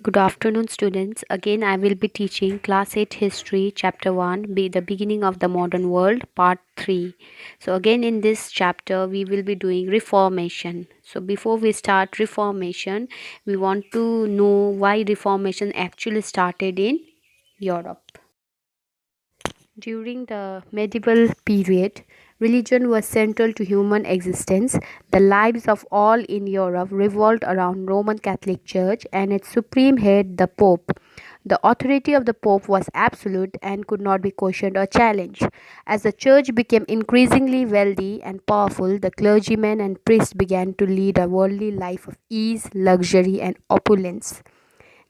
Good afternoon, students. Again, I will be teaching Class 8 History, Chapter 1, The Beginning of the Modern World, Part 3. So, again, in this chapter, we will be doing Reformation. So, before we start Reformation, we want to know why Reformation actually started in Europe. During the medieval period, religion was central to human existence. The lives of all in Europe revolved around Roman Catholic Church and its supreme head, the Pope. The authority of the Pope was absolute and could not be questioned or challenged. As the church became increasingly wealthy and powerful, the clergymen and priests began to lead a worldly life of ease, luxury, and opulence.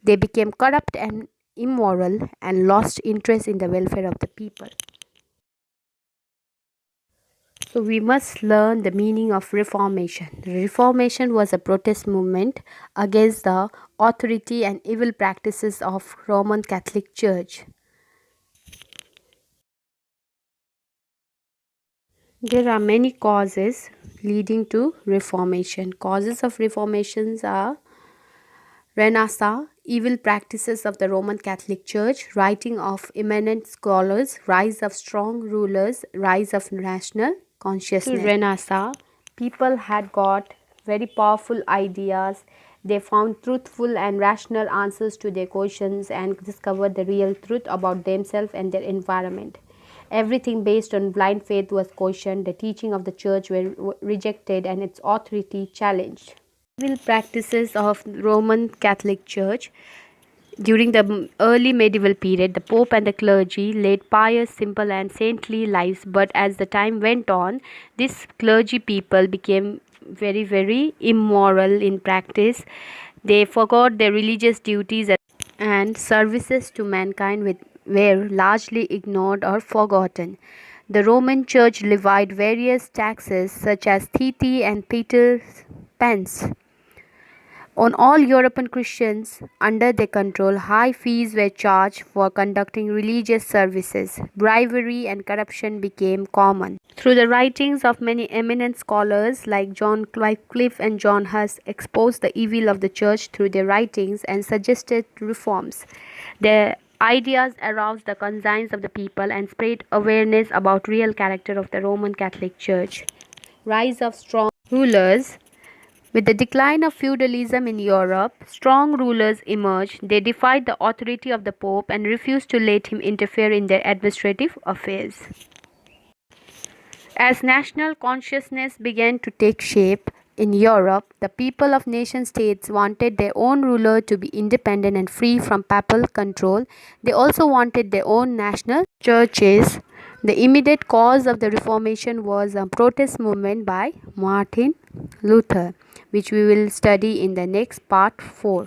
They became corrupt and immoral and lost interest in the welfare of the people. So we must learn the meaning of Reformation. Reformation was a protest movement against the authority and evil practices of Roman Catholic Church. There are many causes leading to Reformation. Causes of Reformations are Renaissance, evil practices of the Roman Catholic Church, writing of eminent scholars, rise of strong rulers, rise of national consciousness. Renaissance, people had got very powerful ideas. They found truthful and rational answers to their questions and discovered the real truth about themselves and their environment. Everything based on blind faith was questioned, the teaching of the church were rejected, and its authority challenged. Evil practices of Roman Catholic Church. During the early medieval period, the Pope and the clergy led pious, simple, and saintly lives, but as the time went on, these clergy people became very immoral in practice. They forgot their religious duties and services to mankind were largely ignored or forgotten. The Roman Church levied various taxes such as theti and Peter's pence on all European Christians under their control. High fees were charged for conducting religious services. Bribery and corruption became common. Through the writings of many eminent scholars like John Wycliffe and John Huss exposed the evil of the church through their writings and suggested reforms. Their ideas aroused the conscience of the people and spread awareness about real character of the Roman Catholic Church. Rise of strong rulers. With the decline of feudalism in Europe, strong rulers emerged. They defied the authority of the Pope and refused to let him interfere in their administrative affairs. As national consciousness began to take shape in Europe, the people of nation states wanted their own ruler to be independent and free from papal control. They also wanted their own national churches. The immediate cause of the Reformation was a protest movement by Martin Luther, which we will study in the next part 4.